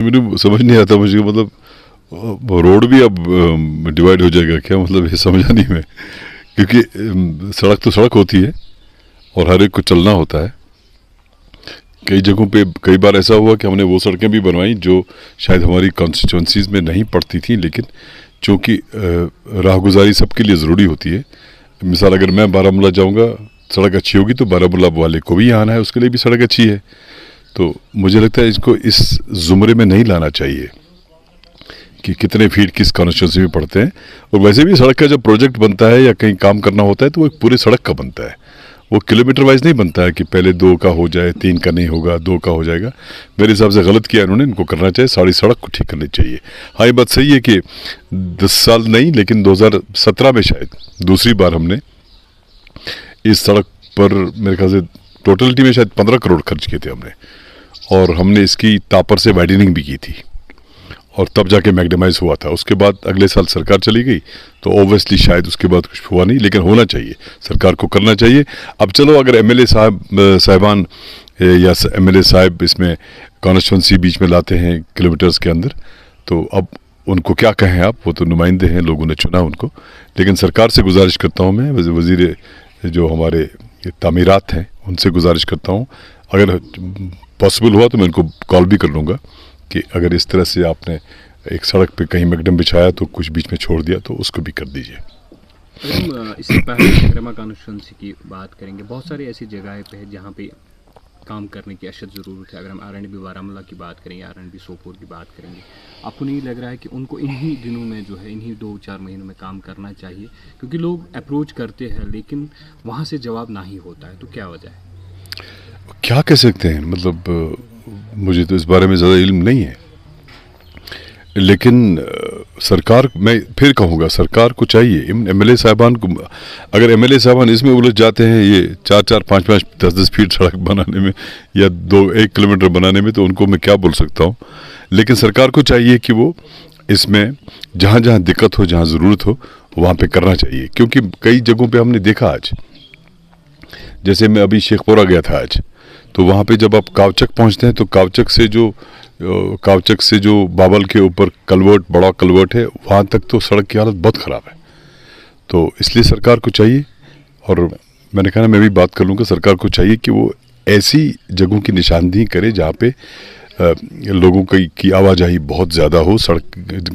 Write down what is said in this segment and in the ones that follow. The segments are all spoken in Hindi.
मुझे समझ नहीं आता, मुझे मतलब रोड भी अब डिवाइड हो जाएगा क्या, मतलब ये समझा नहीं मैं, क्योंकि सड़क तो सड़क होती है और हर एक को चलना होता है। कई जगहों पे कई बार ऐसा हुआ कि हमने वो सड़कें भी बनवाई जो शायद हमारी कॉन्स्टिट्यूंसीज में नहीं पड़ती थी, लेकिन चूँकि राहगुजारी सबके लिए ज़रूरी होती है। मिसाल अगर मैं बारामूला जाऊँगा, सड़क अच्छी होगी तो बारामूला वाले को भी यहाँ आना है, उसके लिए भी सड़क अच्छी है। तो मुझे लगता है इसको इस ज़ुमरे में नहीं लाना चाहिए कि कितने फीट किस कॉन्स्टिट्यूंसी में पड़ते हैं। और वैसे भी सड़क का जब प्रोजेक्ट बनता है या कहीं काम करना होता है तो वो एक पूरे सड़क का बनता है, वो किलोमीटर वाइज नहीं बनता है कि पहले 2 का हो जाए, 3 का नहीं होगा, 2 का हो जाएगा। मेरे हिसाब से गलत किया इन्होंने, इनको करना चाहिए, सारी सड़क को ठीक करनी चाहिए। हाँ, ये बात सही है कि 10 साल नहीं, लेकिन 2017 में शायद दूसरी बार हमने इस सड़क पर मेरे ख्याल से टोटलिटी में शायद 15 करोड़ खर्च किए थे हमने, और हमने इसकी तापर से वाइडनिंग भी की थी और तब जाके मैग्नेमाइज हुआ था। उसके बाद अगले साल सरकार चली गई तो ओबियसली शायद उसके बाद कुछ हुआ नहीं, लेकिन होना चाहिए, सरकार को करना चाहिए। अब चलो अगर एमएलए साहिबान या एमएलए साहब इसमें कॉन्स्टिट्यूंसी बीच में लाते हैं किलोमीटर्स के अंदर, तो अब उनको क्या कहें आप, वो तो नुमाइंदे हैं, लोगों ने चुना उनको। लेकिन सरकार से गुजारिश करता हूँ मैं, वज़ीर जो हमारे तामीरात हैं उनसे गुजारिश करता हूँ, अगर पॉसिबल हुआ तो मैं उनको कॉल भी कर लूँगा कि अगर इस तरह से आपने एक सड़क पे कहीं मैकडम बिछाया तो कुछ बीच में छोड़ दिया तो उसको भी कर दीजिए। हम इससे पहले सहरमा कॉन्स्टिट्यूंसी की बात करेंगे, बहुत सारी ऐसी जगहें पे है जहाँ पे काम करने की अशद ज़रूरत है। अगर हम आर&बी बारामूला की बात करेंगे, आर&बी सोपोर की बात करेंगे, आपको नहीं लग रहा है कि उनको इन्हीं दिनों में जो है, इन्हीं 2-4 महीनों में काम करना चाहिए? क्योंकि लोग अप्रोच करते हैं लेकिन वहाँ से जवाब नहीं होता है, तो क्या वजह है? क्या कह सकते हैं, मतलब मुझे तो इस बारे में ज़्यादा इल्म नहीं है, लेकिन सरकार, मैं फिर कहूँगा सरकार को चाहिए, एमएलए साहबान को, अगर एमएलए साहबान इसमें उलझ जाते हैं ये 4-4, 5-5, 10-10 फीट सड़क बनाने में या 1 किलोमीटर बनाने में, तो उनको मैं क्या बोल सकता हूँ। लेकिन सरकार को चाहिए कि वो इसमें जहाँ जहाँ दिक्कत हो, जहाँ ज़रूरत हो, वहाँ पे करना चाहिए। क्योंकि कई जगहों पे हमने देखा आज, जैसे मैं अभी शेखपुरा गया था आज, तो वहाँ पे जब आप कावचक पहुँचते हैं तो कावचक से जो बाबल के ऊपर कलवर्ट, बड़ा कलवर्ट है, वहाँ तक तो सड़क की हालत बहुत ख़राब है। तो इसलिए सरकार को चाहिए, और मैंने कहा ना, मैं भी बात कर लूँगा, सरकार को चाहिए कि वो ऐसी जगहों की निशानदेही करे जहाँ पे लोगों की आवाजाही बहुत ज़्यादा हो, सड़क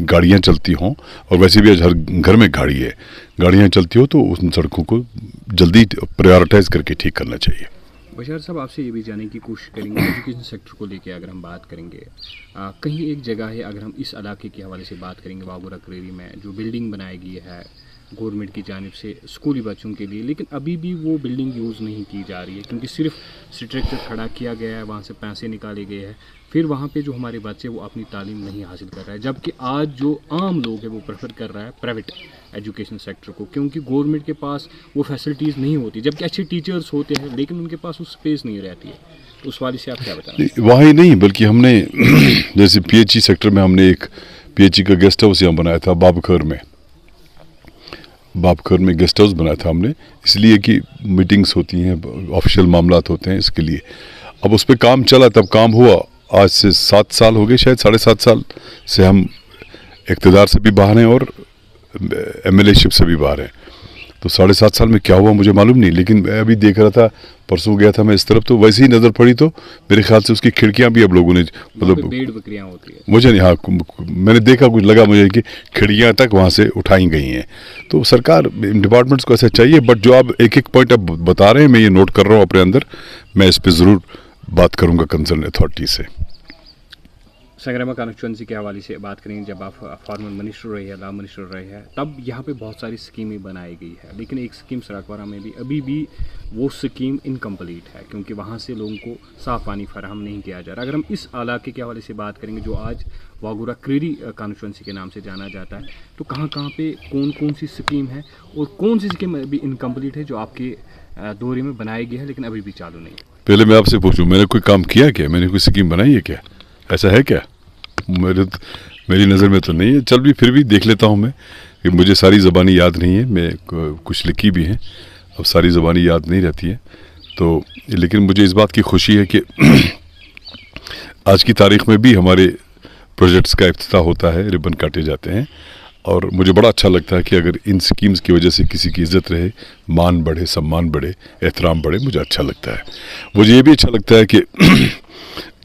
गाड़ियाँ चलती हों, और वैसे भी आज हर घर में गाड़ी है, गाड़ियाँ चलती हो तो उन सड़कों को जल्दी प्रायोरिटाइज करके ठीक करना चाहिए। बशर साहब, आपसे ये भी जानने की कोशिश करेंगे, एजुकेशन सेक्टर को लेके अगर हम बात करेंगे, कहीं एक जगह है, अगर हम इस इलाके के हवाले से बात करेंगे, वागोरा करेरी में जो बिल्डिंग बनाई गई है गवर्नमेंट की जानिब से स्कूली बच्चों के लिए, लेकिन अभी भी वो बिल्डिंग यूज़ नहीं की जा रही है क्योंकि सिर्फ स्ट्रक्चर खड़ा किया गया है, वहाँ से पैसे निकाले गए हैं, फिर वहाँ पे जो हमारे बच्चे वो अपनी तालीम नहीं हासिल कर रहा है। जबकि आज जो आम लोग है वो प्रेफर कर रहा है प्राइवेट एजुकेशन सेक्टर को, क्योंकि गवर्नमेंट के पास वो फैसिलिटीज़ नहीं होती, जबकि अच्छे टीचर्स होते हैं लेकिन उनके पास वो स्पेस नहीं रहती है। तो उस वाले से आप क्या बताएं? वहाँ ही नहीं, बल्कि हमने जैसे पीएचई सेक्टर में हमने एक पीएचई का गेस्ट हाउस यहाँ बनाया था बाबखर में गेस्ट हाउस बनाया था हमने, इसलिए कि मीटिंग्स होती हैं, ऑफिशियल मामलात होते हैं, इसके लिए। अब उस पर काम चला, तब काम हुआ, आज से 7 साल हो गए, शायद 7.5 साल से हम इक़्तिदार से भी बाहर हैं और एमएलएशिप से भी बाहर हैं। तो 7.5 साल में क्या हुआ मुझे मालूम नहीं, लेकिन मैं अभी देख रहा था, परसों गया था मैं इस तरफ, तो वैसे ही नज़र पड़ी, तो मेरे ख्याल से उसकी खिड़कियां भी अब लोगों ने, मतलब भेड़ बकरियां होती है, मुझे नहीं, हाँ मैंने देखा, कुछ लगा मुझे कि खिड़कियां तक वहाँ से उठाई गई हैं। तो सरकार, डिपार्टमेंट्स को ऐसा चाहिए। बट जो आप एक पॉइंट अब बता रहे हैं, मैं ये नोट कर रहा हूँ अपने अंदर, मैं इस पर ज़रूर बात करूँगा कंसर्न अथॉरिटी से। सहरमा कॉन्स्टिट्यूंसी के हवाले से बात करेंगे, जब आप फार्मर मिनिस्टर रहे हैं, लॉ मिनिस्टर रहे हैं, तब यहाँ पे बहुत सारी स्कीमें बनाई गई है, लेकिन एक स्कीम सराकवारा में भी अभी भी वो स्कीम इनकम्प्लीट है क्योंकि वहाँ से लोगों को साफ़ पानी फराहम नहीं किया जा रहा। अगर हम इस इलाके के हवाले से बात करेंगे जो आज वागोरा करेरी कॉन्स्टिट्यूंसी के नाम से जाना जाता है, तो कहाँ कहाँ पे कौन कौन सी स्कीम है और कौन सी स्कीम अभी इनकम्प्लीट है जो आपके दौरे में बनाई गई है लेकिन अभी भी चालू नहीं? पहले मैं आपसे पूछूं, मैंने कोई काम किया क्या, मैंने कोई स्कीम बनाई है क्या, ऐसा है क्या? मेरी नज़र में तो नहीं है। चल भी फिर भी देख लेता हूँ मैं, कि मुझे सारी ज़बानी याद नहीं है, मैं कुछ लिखी भी हैं, अब सारी ज़बानी याद नहीं रहती है तो। लेकिन मुझे इस बात की खुशी है कि आज की तारीख़ में भी हमारे प्रोजेक्ट्स का इफ्तिताह होता है, रिबन काटे जाते हैं। और मुझे बड़ा अच्छा लगता है कि अगर इन स्कीम्स की वजह से किसी की इज़्ज़त रहे, मान बढ़े, सम्मान बढ़े, एहतराम बढ़े, मुझे अच्छा लगता है। मुझे ये भी अच्छा लगता है कि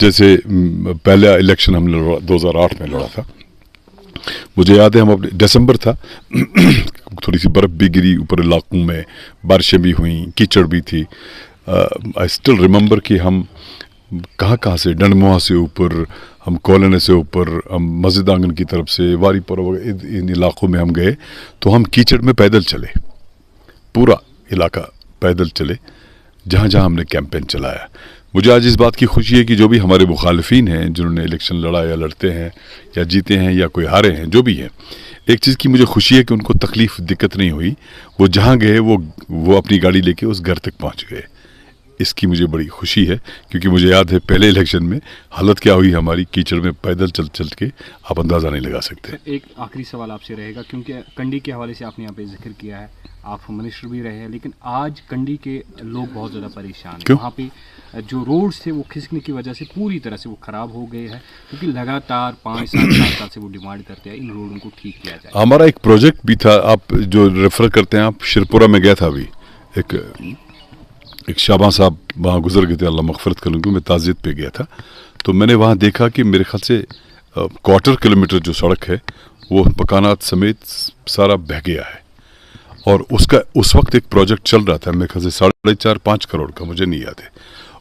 जैसे पहला इलेक्शन हमने 2008 में लड़ा था, मुझे याद है हम अपने दिसंबर था थोड़ी सी बर्फ़ भी गिरी ऊपर इलाकों में, बारिशें भी हुई, कीचड़ भी थी। आई स्टिल रिमेंबर कि हम कहाँ से, डंडमुआ से ऊपर, हम कोलने से ऊपर, हम मस्जिद आंगन की तरफ से, वारीपुर इन इलाकों में हम गए तो हम कीचड़ में पैदल चले, पूरा इलाका पैदल चले, जहाँ जहाँ हमने कैंपेन चलाया। मुझे आज इस बात की खुशी है कि जो भी हमारे मुखालिफिन हैं, जिन्होंने इलेक्शन लड़ा या लड़ते हैं या जीते हैं या कोई हारे हैं, जो भी हैं, एक चीज़ की मुझे खुशी है कि उनको तकलीफ़ दिक्कत नहीं हुई। वो जहाँ गए वो अपनी गाड़ी लेके उस घर तक पहुँच गए। इसकी मुझे बड़ी खुशी है, क्योंकि मुझे याद है पहले इलेक्शन में हालत क्या हुई हमारी, कीचड़ में पैदल चल चल के, आप अंदाज़ा नहीं लगा सकते। एक आखिरी सवाल आपसे रहेगा, क्योंकि कंडी के हवाले से आपने यहाँ पे जिक्र किया है, आप मिनिस्टर भी रहे हैं, लेकिन आज कंडी के लोग बहुत ज़्यादा परेशान हैं। वहाँ पे जो रोड्स थे वो खिसकने की वजह से पूरी तरह से वो ख़राब हो गए हैं, क्योंकि लगातार 5-7 साल से वो डिमांड करते हैं इन रोडों को ठीक किया जाए। हमारा एक प्रोजेक्ट भी था, आप जो रेफ़र करते हैं, आप शिरपुरा में गया था अभी, एक शाबान साहब वहाँ गुजर गए थे, अल्लाह मग़फ़िरत कर उनको, मैं ताज़ियत पे गया था, तो मैंने वहाँ देखा कि मेरे ख्याल से 1/4 किलोमीटर जो सड़क है वो मकानात समेत सारा बह गया है। और उसका उस वक्त एक प्रोजेक्ट चल रहा था, मेरे ख्याल से 4.5-5 करोड़ का, मुझे नहीं याद है।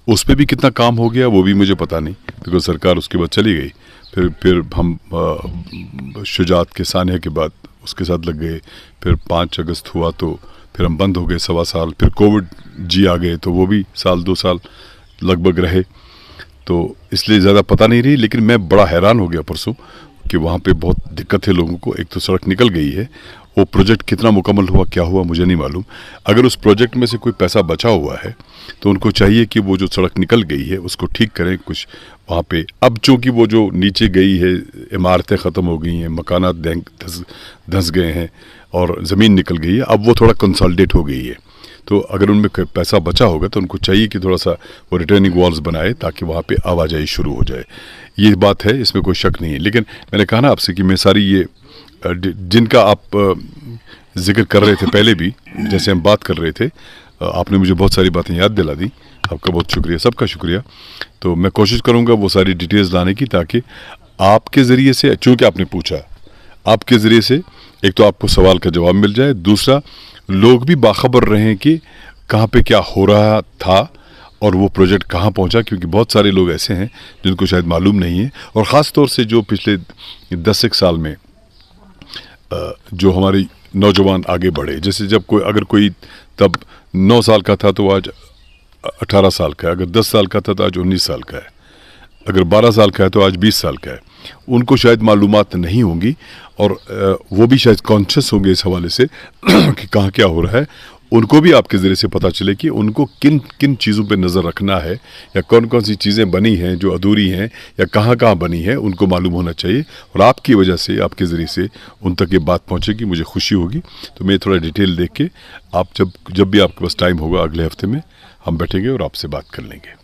उस पर भी कितना काम हो गया वो भी मुझे पता नहीं, क्योंकि सरकार उसके बाद चली गई। फिर हम शुजात के सानिया के बाद उसके साथ लग गए, फिर 5 अगस्त हुआ तो फिर हम बंद हो गए 1.25 साल, फिर कोविड जी आ गए तो वो भी 1-2 साल लगभग रहे, तो इसलिए ज़्यादा पता नहीं रही। लेकिन मैं बड़ा हैरान हो गया परसों कि वहाँ पे बहुत दिक्कत है लोगों को। एक तो सड़क निकल गई है, वो प्रोजेक्ट कितना मुकम्मल हुआ, क्या हुआ, मुझे नहीं मालूम। अगर उस प्रोजेक्ट में से कोई पैसा बचा हुआ है तो उनको चाहिए कि वो जो सड़क निकल गई है उसको ठीक करें कुछ वहाँ पे। अब चूँकि वो जो नीचे गई है, इमारतें ख़त्म हो गई हैं, मकानात धंस गए हैं और ज़मीन निकल गई है, अब वो थोड़ा कंसोलिडेट हो गई है। तो अगर उनमें पैसा बचा होगा तो उनको चाहिए कि थोड़ा सा वो रिटर्निंग वॉल्स बनाए ताकि वहाँ पे आवाजाही शुरू हो जाए। ये बात है, इसमें कोई शक नहीं है। लेकिन मैंने कहा ना आपसे कि मैं सारी ये जिनका आप जिक्र कर रहे थे पहले भी, जैसे हम बात कर रहे थे, आपने मुझे बहुत सारी बातें याद दिला दी, आपका बहुत शुक्रिया, सबका शुक्रिया। तो मैं कोशिश करूँगा वो सारी डिटेल्स लाने की, ताकि आपके ज़रिए से, चूँकि आपने पूछा, आपके ज़रिए से एक तो आपको सवाल का जवाब मिल जाए, दूसरा लोग भी बाखबर रहें कि कहाँ पे क्या हो रहा था और वो प्रोजेक्ट कहाँ पहुँचा, क्योंकि बहुत सारे लोग ऐसे हैं जिनको शायद मालूम नहीं है। और ख़ास तौर से जो पिछले 10 साल में जो हमारे नौजवान आगे बढ़े, जैसे जब अगर कोई तब 9 साल का था तो आज 18 साल का है, अगर 10 साल का था तो आज 19 साल का है, अगर 12 साल का है तो आज 20 साल का है। उनको शायद मालूमात नहीं होंगी और वो भी शायद कॉन्शियस होंगे इस हवाले से कि कहाँ क्या हो रहा है। उनको भी आपके ज़रिए से पता चले कि उनको किन किन चीज़ों पे नज़र रखना है, या कौन कौन सी चीज़ें बनी हैं जो अधूरी हैं, या कहाँ कहाँ बनी हैं, उनको मालूम होना चाहिए। और आपकी वजह से, आपके ज़रिए से उन तक ये बात पहुँचेगी, मुझे खुशी होगी। तो मैं थोड़ा डिटेल देख के, आप जब भी आपके पास टाइम होगा अगले हफ्ते में हम बैठेंगे और आपसे बात कर लेंगे।